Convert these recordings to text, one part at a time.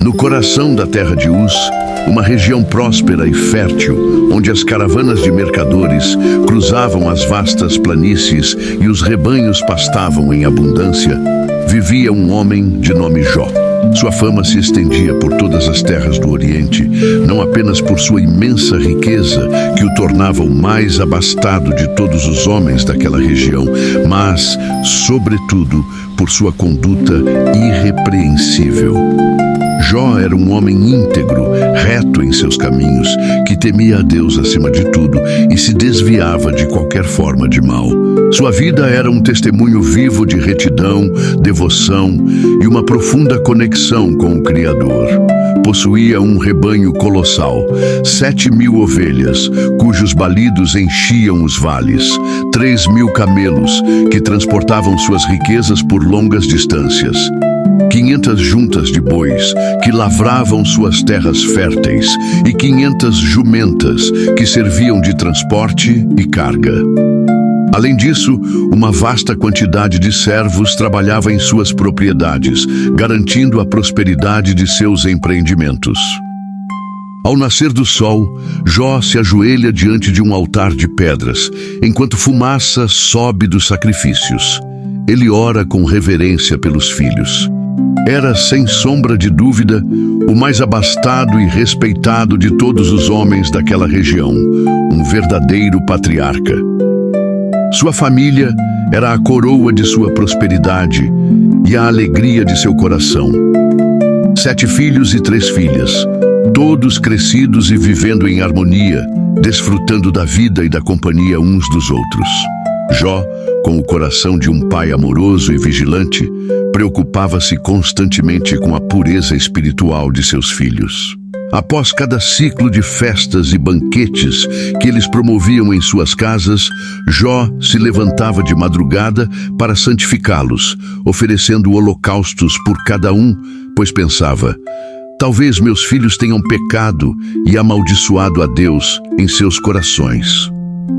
No coração da terra de Uz, uma região próspera e fértil, onde as caravanas de mercadores cruzavam as vastas planícies e os rebanhos pastavam em abundância, vivia um homem de nome Jó. Sua fama se estendia por todas as terras do Oriente, não apenas por sua imensa riqueza, que o tornava o mais abastado de todos os homens daquela região, mas, sobretudo, por sua conduta irrepreensível. Jó era um homem íntegro, reto em seus caminhos, que temia a Deus acima de tudo e se desviava de qualquer forma de mal. Sua vida era um testemunho vivo de retidão, devoção e uma profunda conexão com o Criador. Possuía um rebanho colossal, 7.000 ovelhas, cujos balidos enchiam os vales, 3.000 camelos, que transportavam suas riquezas por longas distâncias, 500 juntas de bois, que lavravam suas terras férteis, e 500 jumentas, que serviam de transporte e carga. Além disso, uma vasta quantidade de servos trabalhava em suas propriedades, garantindo a prosperidade de seus empreendimentos. Ao nascer do sol, Jó se ajoelha diante de um altar de pedras, enquanto fumaça sobe dos sacrifícios. Ele ora com reverência pelos filhos. Era, sem sombra de dúvida, o mais abastado e respeitado de todos os homens daquela região, um verdadeiro patriarca. Sua família era a coroa de sua prosperidade e a alegria de seu coração. 7 filhos e 3 filhas, todos crescidos e vivendo em harmonia, desfrutando da vida e da companhia uns dos outros. Jó, com o coração de um pai amoroso e vigilante, preocupava-se constantemente com a pureza espiritual de seus filhos. Após cada ciclo de festas e banquetes que eles promoviam em suas casas, Jó se levantava de madrugada para santificá-los, oferecendo holocaustos por cada um, pois pensava: talvez meus filhos tenham pecado e amaldiçoado a Deus em seus corações.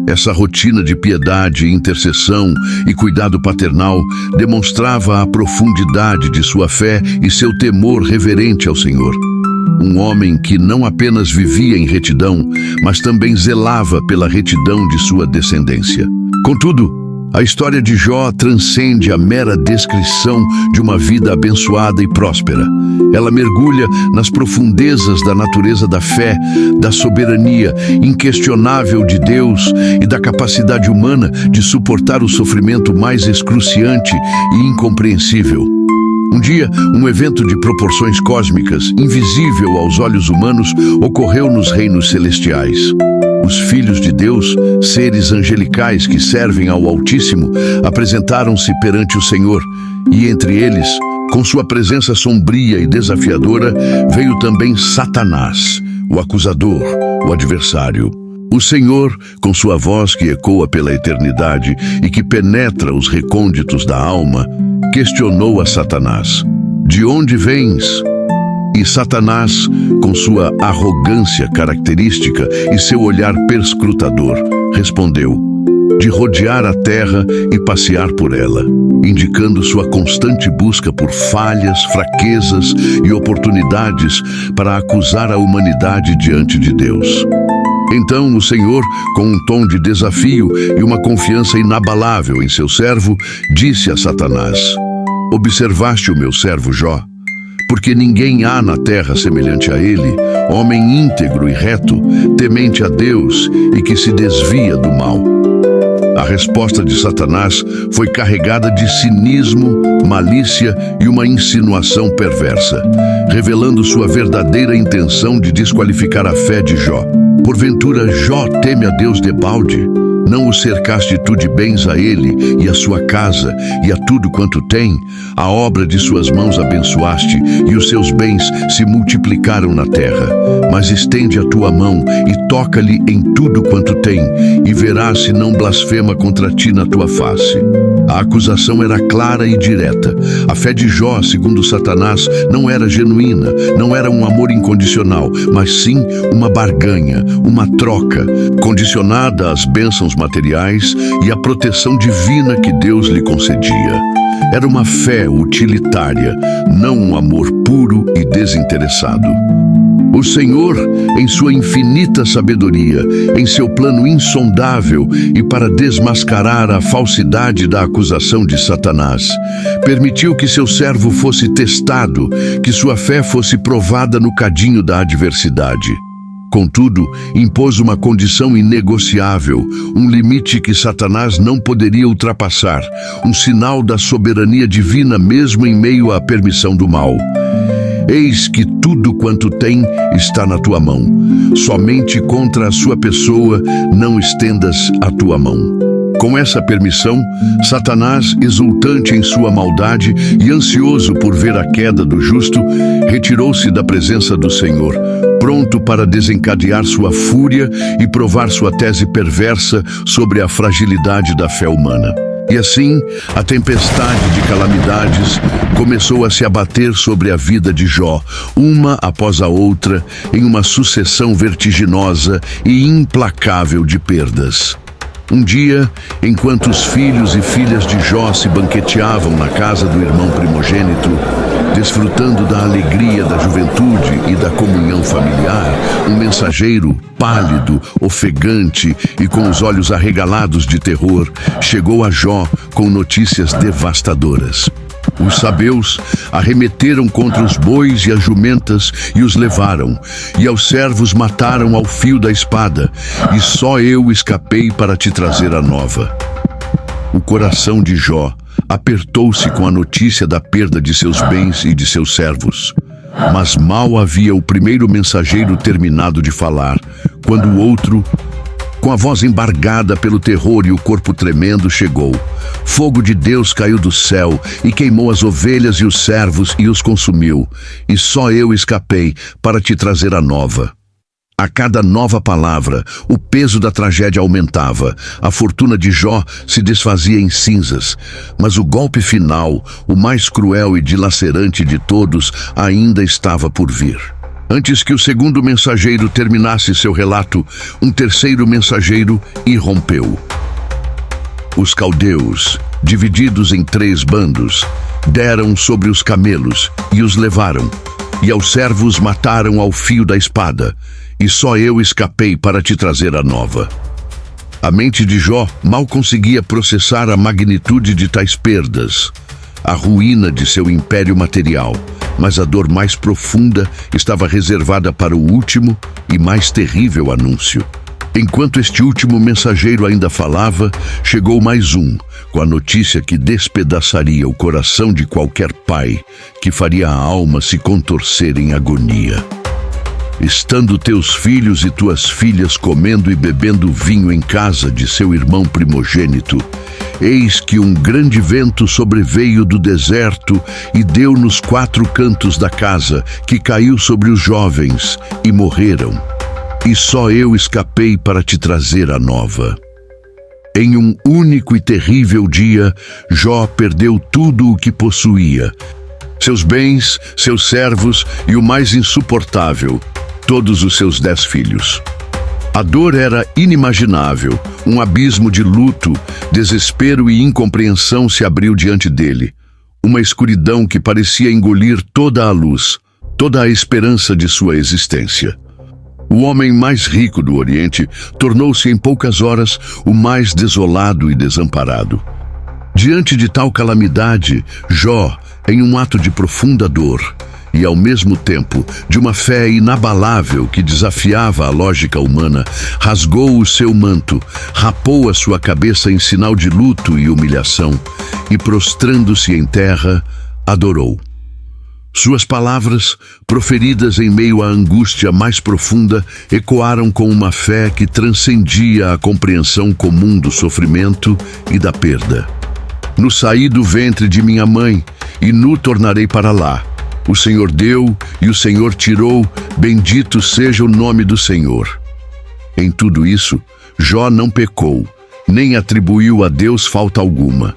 Essa rotina de piedade, intercessão e cuidado paternal demonstrava a profundidade de sua fé e seu temor reverente ao Senhor. Um homem que não apenas vivia em retidão, mas também zelava pela retidão de sua descendência. Contudo, a história de Jó transcende a mera descrição de uma vida abençoada e próspera. Ela mergulha nas profundezas da natureza da fé, da soberania inquestionável de Deus e da capacidade humana de suportar o sofrimento mais excruciante e incompreensível. Um dia, um evento de proporções cósmicas, invisível aos olhos humanos, ocorreu nos reinos celestiais. Os filhos de Deus, seres angelicais que servem ao Altíssimo, apresentaram-se perante o Senhor, e entre eles, com sua presença sombria e desafiadora, veio também Satanás, o acusador, o adversário. O Senhor, com sua voz que ecoa pela eternidade e que penetra os recônditos da alma, questionou a Satanás: de onde vens? E Satanás, com sua arrogância característica e seu olhar perscrutador, respondeu: de rodear a terra e passear por ela, indicando sua constante busca por falhas, fraquezas e oportunidades para acusar a humanidade diante de Deus. Então o Senhor, com um tom de desafio e uma confiança inabalável em seu servo, disse a Satanás: observaste o meu servo Jó? Porque ninguém há na terra semelhante a ele, homem íntegro e reto, temente a Deus e que se desvia do mal. A resposta de Satanás foi carregada de cinismo, malícia e uma insinuação perversa, revelando sua verdadeira intenção de desqualificar a fé de Jó. Porventura Jó teme a Deus debalde? Não o cercaste tu de bens a ele e a sua casa e a tudo quanto tem? A obra de suas mãos abençoaste e os seus bens se multiplicaram na terra. Mas estende a tua mão e toca-lhe em tudo quanto tem, e verás se não blasfema contra ti na tua face. A acusação era clara e direta. A fé de Jó, segundo Satanás, não era genuína, não era um amor incondicional, mas sim uma barganha, uma troca, condicionada às bênçãos materiais e a proteção divina que Deus lhe concedia. Era uma fé utilitária, não um amor puro e desinteressado. O Senhor, em sua infinita sabedoria, em seu plano insondável e para desmascarar a falsidade da acusação de Satanás, permitiu que seu servo fosse testado, que sua fé fosse provada no cadinho da adversidade. Contudo, impôs uma condição inegociável, um limite que Satanás não poderia ultrapassar, um sinal da soberania divina mesmo em meio à permissão do mal. Eis que tudo quanto tem está na tua mão. Somente contra a sua pessoa não estendas a tua mão. Com essa permissão, Satanás, exultante em sua maldade e ansioso por ver a queda do justo, retirou-se da presença do Senhor, pronto para desencadear sua fúria e provar sua tese perversa sobre a fragilidade da fé humana. E assim, a tempestade de calamidades começou a se abater sobre a vida de Jó, uma após a outra, em uma sucessão vertiginosa e implacável de perdas. Um dia, enquanto os filhos e filhas de Jó se banqueteavam na casa do irmão primogênito, desfrutando da alegria da juventude e da comunhão familiar, um mensageiro, pálido, ofegante e com os olhos arregalados de terror, chegou a Jó com notícias devastadoras. Os sabeus arremeteram contra os bois e as jumentas e os levaram, e aos servos mataram ao fio da espada, e só eu escapei para te trazer a nova. O coração de Jó apertou-se com a notícia da perda de seus bens e de seus servos. Mas mal havia o primeiro mensageiro terminado de falar, quando o outro, com a voz embargada pelo terror e o corpo tremendo, chegou. Fogo de Deus caiu do céu e queimou as ovelhas e os servos e os consumiu. E só eu escapei para te trazer a nova. A cada nova palavra, o peso da tragédia aumentava. A fortuna de Jó se desfazia em cinzas. Mas o golpe final, o mais cruel e dilacerante de todos, ainda estava por vir. Antes que o segundo mensageiro terminasse seu relato, um terceiro mensageiro irrompeu. Os caldeus, divididos em 3 bandos, deram sobre os camelos e os levaram, e aos servos mataram ao fio da espada, e só eu escapei para te trazer a nova. A mente de Jó mal conseguia processar a magnitude de tais perdas, a ruína de seu império material, mas a dor mais profunda estava reservada para o último e mais terrível anúncio. Enquanto este último mensageiro ainda falava, chegou mais um, com a notícia que despedaçaria o coração de qualquer pai, que faria a alma se contorcer em agonia. Estando teus filhos e tuas filhas comendo e bebendo vinho em casa de seu irmão primogênito, eis que um grande vento sobreveio do deserto e deu nos 4 cantos da casa, que caiu sobre os jovens, e morreram. E só eu escapei para te trazer a nova. Em um único e terrível dia, Jó perdeu tudo o que possuía: seus bens, seus servos e o mais insuportável, todos os seus 10 filhos. A dor era inimaginável, um abismo de luto, desespero e incompreensão se abriu diante dele. Uma escuridão que parecia engolir toda a luz, toda a esperança de sua existência. O homem mais rico do Oriente tornou-se em poucas horas o mais desolado e desamparado. Diante de tal calamidade, Jó, em um ato de profunda dor, e ao mesmo tempo de uma fé inabalável que desafiava a lógica humana, rasgou o seu manto, rapou a sua cabeça em sinal de luto e humilhação, e prostrando-se em terra, adorou. Suas palavras, proferidas em meio à angústia mais profunda, ecoaram com uma fé que transcendia a compreensão comum do sofrimento e da perda. No saí do ventre de minha mãe, e nu tornarei para lá. O Senhor deu e o Senhor tirou, bendito seja o nome do Senhor. Em tudo isso, Jó não pecou, nem atribuiu a Deus falta alguma.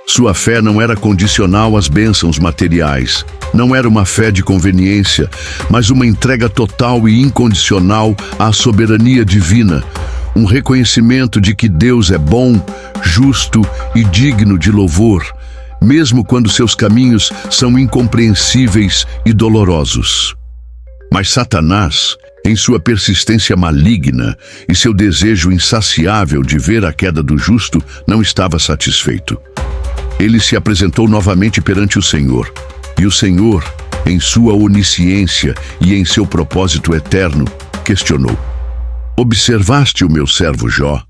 Sua fé não era condicional às bênçãos materiais, não era uma fé de conveniência, mas uma entrega total e incondicional à soberania divina, um reconhecimento de que Deus é bom, justo e digno de louvor, mesmo quando seus caminhos são incompreensíveis e dolorosos. Mas Satanás, em sua persistência maligna e seu desejo insaciável de ver a queda do justo, não estava satisfeito. Ele se apresentou novamente perante o Senhor, e o Senhor, em sua onisciência e em seu propósito eterno, questionou: observaste o meu servo Jó?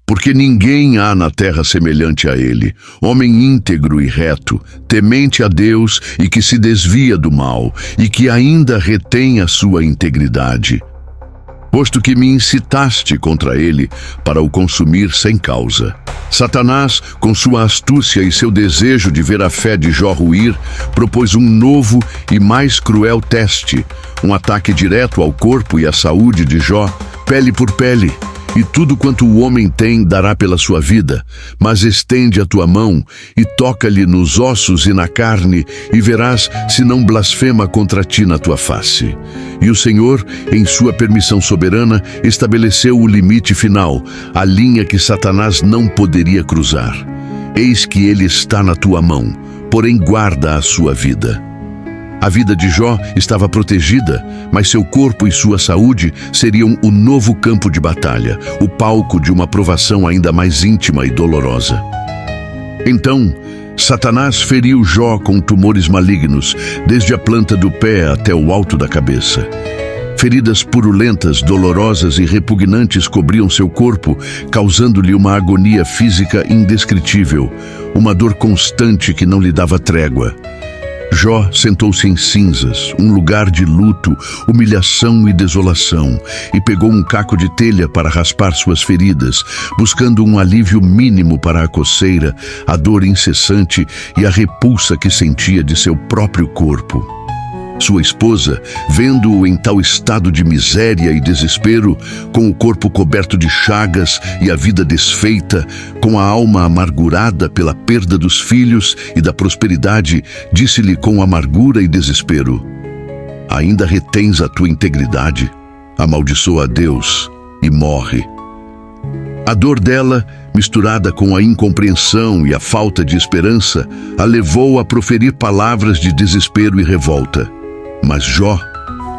Porque ninguém há na terra semelhante a ele, homem íntegro e reto, temente a Deus e que se desvia do mal, e que ainda retém a sua integridade. Posto que me incitaste contra ele para o consumir sem causa. Satanás, com sua astúcia e seu desejo de ver a fé de Jó ruir, propôs um novo e mais cruel teste, um ataque direto ao corpo e à saúde de Jó, pele por pele. E tudo quanto o homem tem dará pela sua vida, mas estende a tua mão e toca-lhe nos ossos e na carne, e verás se não blasfema contra ti na tua face. E o Senhor, em sua permissão soberana, estabeleceu o limite final, a linha que Satanás não poderia cruzar. Eis que ele está na tua mão, porém guarda a sua vida. A vida de Jó estava protegida, mas seu corpo e sua saúde seriam o novo campo de batalha, o palco de uma provação ainda mais íntima e dolorosa. Então, Satanás feriu Jó com tumores malignos, desde a planta do pé até o alto da cabeça. Feridas purulentas, dolorosas e repugnantes cobriam seu corpo, causando-lhe uma agonia física indescritível, uma dor constante que não lhe dava trégua. Jó sentou-se em cinzas, um lugar de luto, humilhação e desolação, e pegou um caco de telha para raspar suas feridas, buscando um alívio mínimo para a coceira, a dor incessante e a repulsa que sentia de seu próprio corpo. Sua esposa, vendo-o em tal estado de miséria e desespero, com o corpo coberto de chagas e a vida desfeita, com a alma amargurada pela perda dos filhos e da prosperidade, disse-lhe com amargura e desespero: ainda retens a tua integridade? Amaldiçoa a Deus e morre. A dor dela, misturada com a incompreensão e a falta de esperança, a levou a proferir palavras de desespero e revolta. Mas Jó,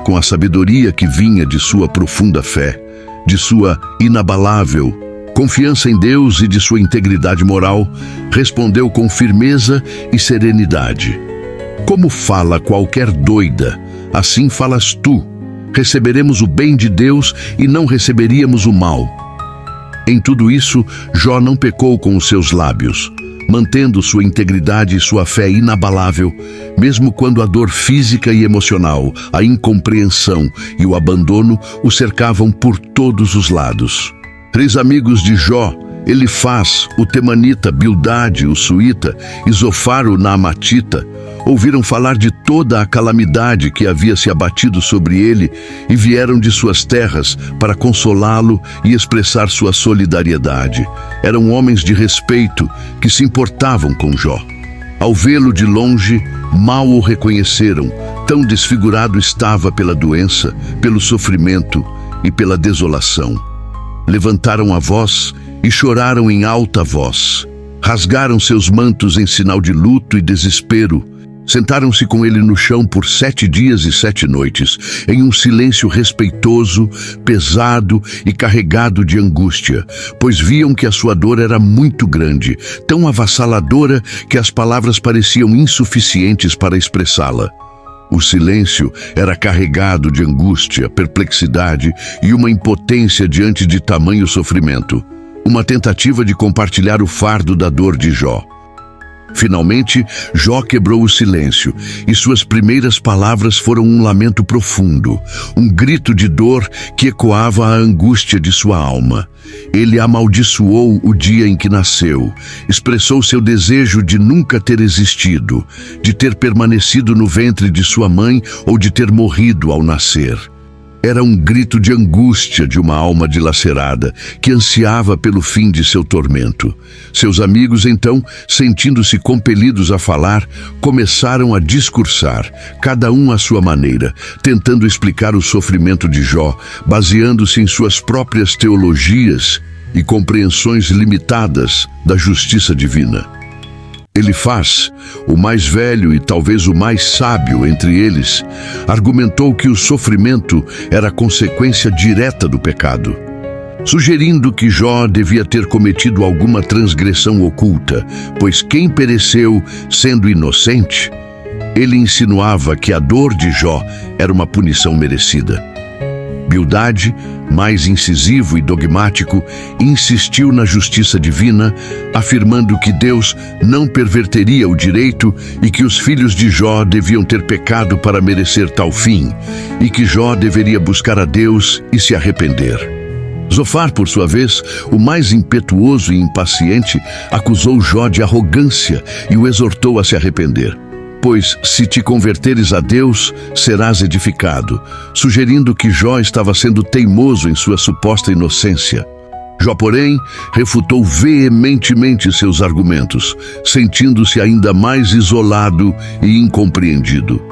com a sabedoria que vinha de sua profunda fé, de sua inabalável confiança em Deus e de sua integridade moral, respondeu com firmeza e serenidade: como fala qualquer doida, assim falas tu. Receberemos o bem de Deus e não receberíamos o mal. Em tudo isso, Jó não pecou com os seus lábios, mantendo sua integridade e sua fé inabalável, mesmo quando a dor física e emocional, a incompreensão e o abandono o cercavam por todos os lados. 3 amigos de Jó, Elifaz, o temanita, Bildade, o suíta, e Zofar, o naamatita, ouviram falar de toda a calamidade que havia se abatido sobre ele e vieram de suas terras para consolá-lo e expressar sua solidariedade. Eram homens de respeito que se importavam com Jó. Ao vê-lo de longe, mal o reconheceram, tão desfigurado estava pela doença, pelo sofrimento e pela desolação. Levantaram a voz e choraram em alta voz. Rasgaram seus mantos em sinal de luto e desespero. Sentaram-se com ele no chão por 7 dias e 7 noites, em um silêncio respeitoso, pesado e carregado de angústia, pois viam que a sua dor era muito grande, tão avassaladora que as palavras pareciam insuficientes para expressá-la. O silêncio era carregado de angústia, perplexidade e uma impotência diante de tamanho sofrimento, uma tentativa de compartilhar o fardo da dor de Jó. Finalmente, Jó quebrou o silêncio, e suas primeiras palavras foram um lamento profundo, um grito de dor que ecoava a angústia de sua alma. Ele amaldiçoou o dia em que nasceu, expressou seu desejo de nunca ter existido, de ter permanecido no ventre de sua mãe ou de ter morrido ao nascer. Era um grito de angústia de uma alma dilacerada que ansiava pelo fim de seu tormento. Seus amigos, então, sentindo-se compelidos a falar, começaram a discursar, cada um à sua maneira, tentando explicar o sofrimento de Jó, baseando-se em suas próprias teologias e compreensões limitadas da justiça divina. Elifaz, o mais velho e talvez o mais sábio entre eles, argumentou que o sofrimento era consequência direta do pecado, sugerindo que Jó devia ter cometido alguma transgressão oculta, pois quem pereceu sendo inocente, ele insinuava que a dor de Jó era uma punição merecida. Bildade, mais incisivo e dogmático, insistiu na justiça divina, afirmando que Deus não perverteria o direito e que os filhos de Jó deviam ter pecado para merecer tal fim, e que Jó deveria buscar a Deus e se arrepender. Zofar, por sua vez, o mais impetuoso e impaciente, acusou Jó de arrogância e o exortou a se arrepender. Pois, se te converteres a Deus, serás edificado, sugerindo que Jó estava sendo teimoso em sua suposta inocência. Jó, porém, refutou veementemente seus argumentos, sentindo-se ainda mais isolado e incompreendido.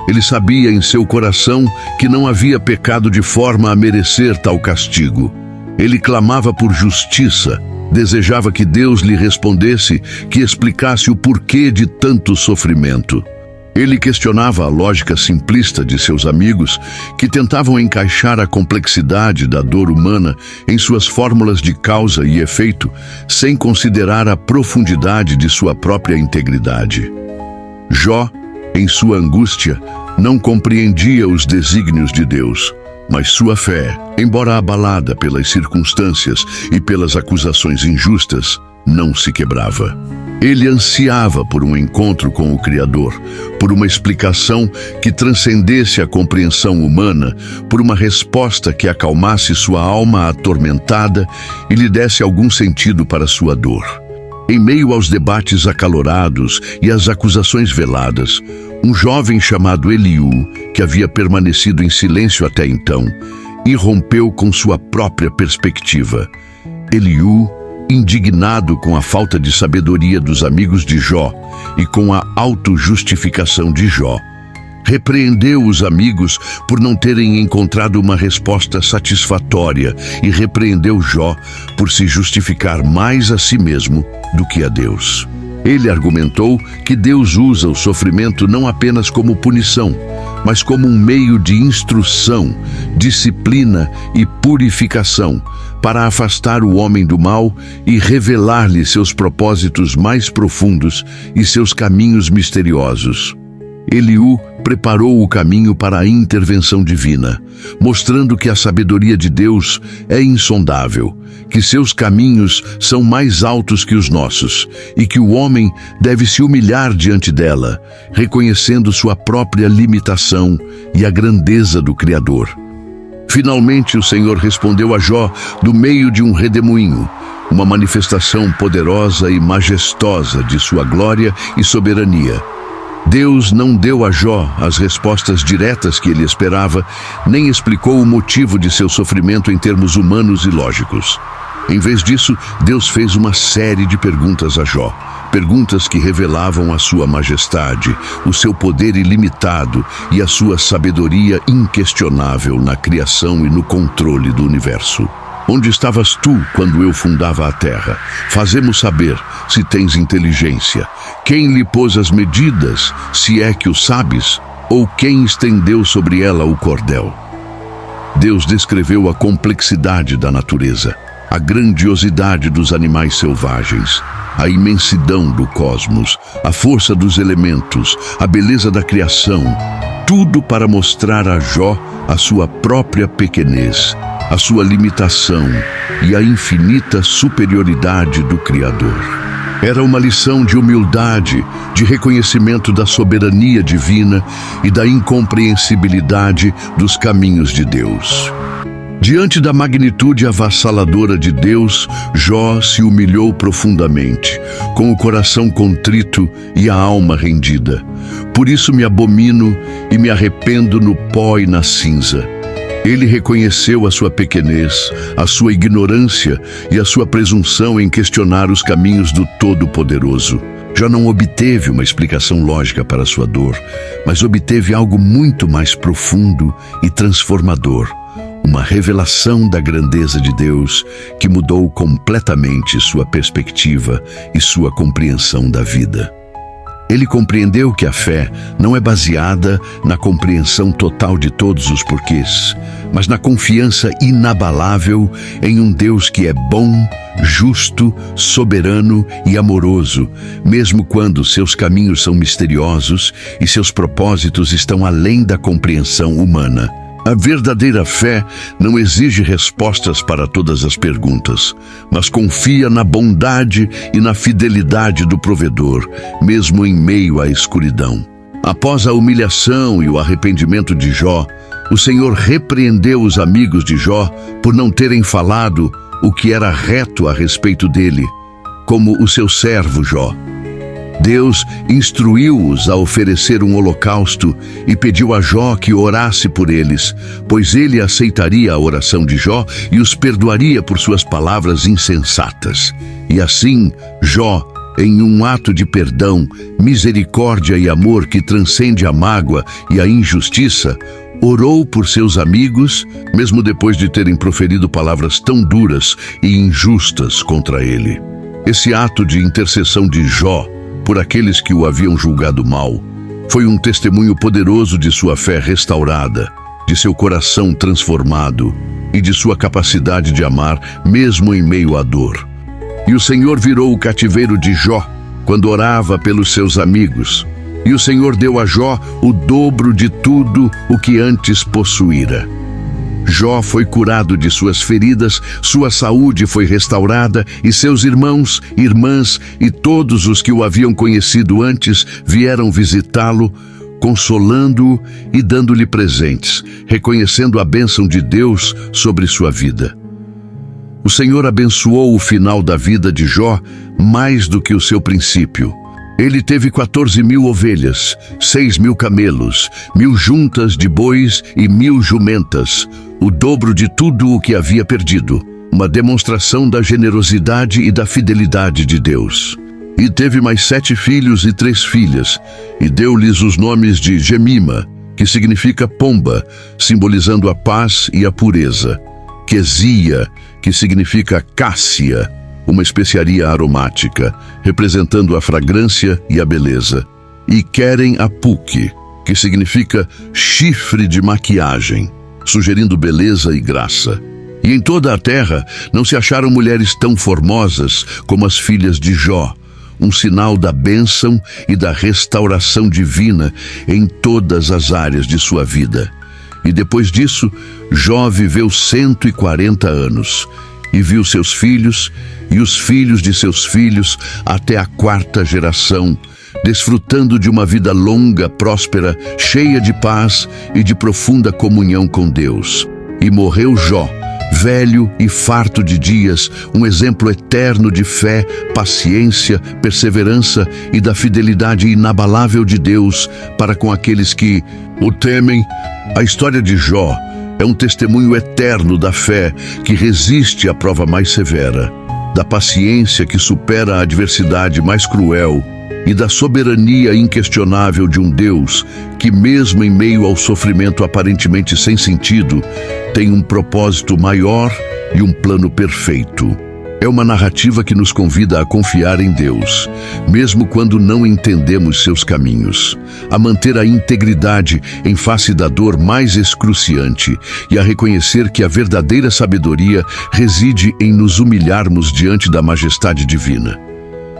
Ele sabia em seu coração que não havia pecado de forma a merecer tal castigo. Ele clamava por justiça, desejava que Deus lhe respondesse, que explicasse o porquê de tanto sofrimento. Ele questionava a lógica simplista de seus amigos, que tentavam encaixar a complexidade da dor humana em suas fórmulas de causa e efeito, sem considerar a profundidade de sua própria integridade. Jó, em sua angústia, não compreendia os desígnios de Deus, mas sua fé, embora abalada pelas circunstâncias e pelas acusações injustas, não se quebrava. Ele ansiava por um encontro com o Criador, por uma explicação que transcendesse a compreensão humana, por uma resposta que acalmasse sua alma atormentada e lhe desse algum sentido para sua dor. Em meio aos debates acalorados e às acusações veladas, um jovem chamado Eliú, que havia permanecido em silêncio até então, irrompeu com sua própria perspectiva. Eliú, indignado com a falta de sabedoria dos amigos de Jó e com a autojustificação de Jó, repreendeu os amigos por não terem encontrado uma resposta satisfatória e repreendeu Jó por se justificar mais a si mesmo do que a Deus. Ele argumentou que Deus usa o sofrimento não apenas como punição, mas como um meio de instrução, disciplina e purificação para afastar o homem do mal e revelar-lhe seus propósitos mais profundos e seus caminhos misteriosos. Eliú preparou o caminho para a intervenção divina, mostrando que a sabedoria de Deus é insondável, que seus caminhos são mais altos que os nossos e que o homem deve se humilhar diante dela, reconhecendo sua própria limitação e a grandeza do Criador. Finalmente o Senhor respondeu a Jó do meio de um redemoinho, uma manifestação poderosa e majestosa de sua glória e soberania. Deus não deu a Jó as respostas diretas que ele esperava, nem explicou o motivo de seu sofrimento em termos humanos e lógicos. Em vez disso, Deus fez uma série de perguntas a Jó, perguntas que revelavam a sua majestade, o seu poder ilimitado e a sua sabedoria inquestionável na criação e no controle do universo. Onde estavas tu quando eu fundava a terra? Fazemos saber se tens inteligência. Quem lhe pôs as medidas, se é que o sabes? Ou quem estendeu sobre ela o cordel? Deus descreveu a complexidade da natureza, a grandiosidade dos animais selvagens, a imensidão do cosmos, a força dos elementos, a beleza da criação, tudo para mostrar a Jó a sua própria pequenez, a sua limitação e a infinita superioridade do Criador. Era uma lição de humildade, de reconhecimento da soberania divina e da incompreensibilidade dos caminhos de Deus. Diante da magnitude avassaladora de Deus, Jó se humilhou profundamente, com o coração contrito e a alma rendida. Por isso me abomino e me arrependo no pó e na cinza. Ele reconheceu a sua pequenez, a sua ignorância e a sua presunção em questionar os caminhos do Todo-Poderoso. Jó não obteve uma explicação lógica para a sua dor, mas obteve algo muito mais profundo e transformador. Uma revelação da grandeza de Deus que mudou completamente sua perspectiva e sua compreensão da vida. Ele compreendeu que a fé não é baseada na compreensão total de todos os porquês, mas na confiança inabalável em um Deus que é bom, justo, soberano e amoroso, mesmo quando seus caminhos são misteriosos e seus propósitos estão além da compreensão humana. A verdadeira fé não exige respostas para todas as perguntas, mas confia na bondade e na fidelidade do provedor, mesmo em meio à escuridão. Após a humilhação e o arrependimento de Jó, o Senhor repreendeu os amigos de Jó por não terem falado o que era reto a respeito dele, como o seu servo Jó. Deus instruiu-os a oferecer um holocausto e pediu a Jó que orasse por eles, pois ele aceitaria a oração de Jó e os perdoaria por suas palavras insensatas. E assim, Jó, em um ato de perdão, misericórdia e amor que transcende a mágoa e a injustiça, orou por seus amigos, mesmo depois de terem proferido palavras tão duras e injustas contra ele. Esse ato de intercessão de Jó por aqueles que o haviam julgado mal, foi um testemunho poderoso de sua fé restaurada, de seu coração transformado e de sua capacidade de amar mesmo em meio à dor. E o Senhor virou o cativeiro de Jó quando orava pelos seus amigos, e o Senhor deu a Jó o dobro de tudo o que antes possuíra. Jó foi curado de suas feridas, sua saúde foi restaurada e seus irmãos, irmãs e todos os que o haviam conhecido antes vieram visitá-lo, consolando-o e dando-lhe presentes, reconhecendo a bênção de Deus sobre sua vida. O Senhor abençoou o final da vida de Jó mais do que o seu princípio. Ele teve 14.000 ovelhas, 6.000 camelos, 1.000 juntas de bois e 1.000 jumentas, o dobro de tudo o que havia perdido, uma demonstração da generosidade e da fidelidade de Deus. E teve mais 7 filhos e 3 filhas, e deu-lhes os nomes de Gemima, que significa pomba, simbolizando a paz e a pureza, Quesia, que significa cássia, uma especiaria aromática, representando a fragrância e a beleza, e Queren-Apuk, que significa chifre de maquiagem, sugerindo beleza e graça. E em toda a terra não se acharam mulheres tão formosas como as filhas de Jó, um sinal da bênção e da restauração divina em todas as áreas de sua vida. E depois disso, Jó viveu 140 anos, e viu seus filhos e os filhos de seus filhos até a 4ª geração, desfrutando de uma vida longa, próspera, cheia de paz e de profunda comunhão com Deus. E morreu Jó, velho e farto de dias, um exemplo eterno de fé, paciência, perseverança e da fidelidade inabalável de Deus para com aqueles que o temem. A história de Jó é um testemunho eterno da fé que resiste à prova mais severa, da paciência que supera a adversidade mais cruel e da soberania inquestionável de um Deus que, mesmo em meio ao sofrimento aparentemente sem sentido, tem um propósito maior e um plano perfeito. É uma narrativa que nos convida a confiar em Deus, mesmo quando não entendemos seus caminhos, a manter a integridade em face da dor mais excruciante e a reconhecer que a verdadeira sabedoria reside em nos humilharmos diante da majestade divina.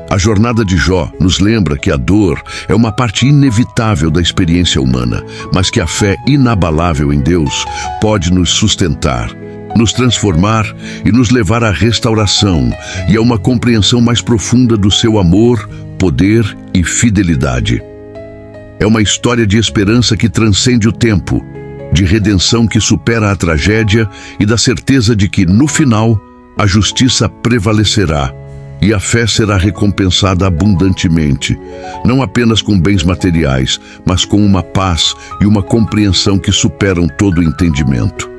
A jornada de Jó nos lembra que a dor é uma parte inevitável da experiência humana, mas que a fé inabalável em Deus pode nos sustentar, nos transformar e nos levar à restauração e a uma compreensão mais profunda do seu amor, poder e fidelidade. É uma história de esperança que transcende o tempo, de redenção que supera a tragédia e da certeza de que, no final, a justiça prevalecerá e a fé será recompensada abundantemente, não apenas com bens materiais, mas com uma paz e uma compreensão que superam todo o entendimento.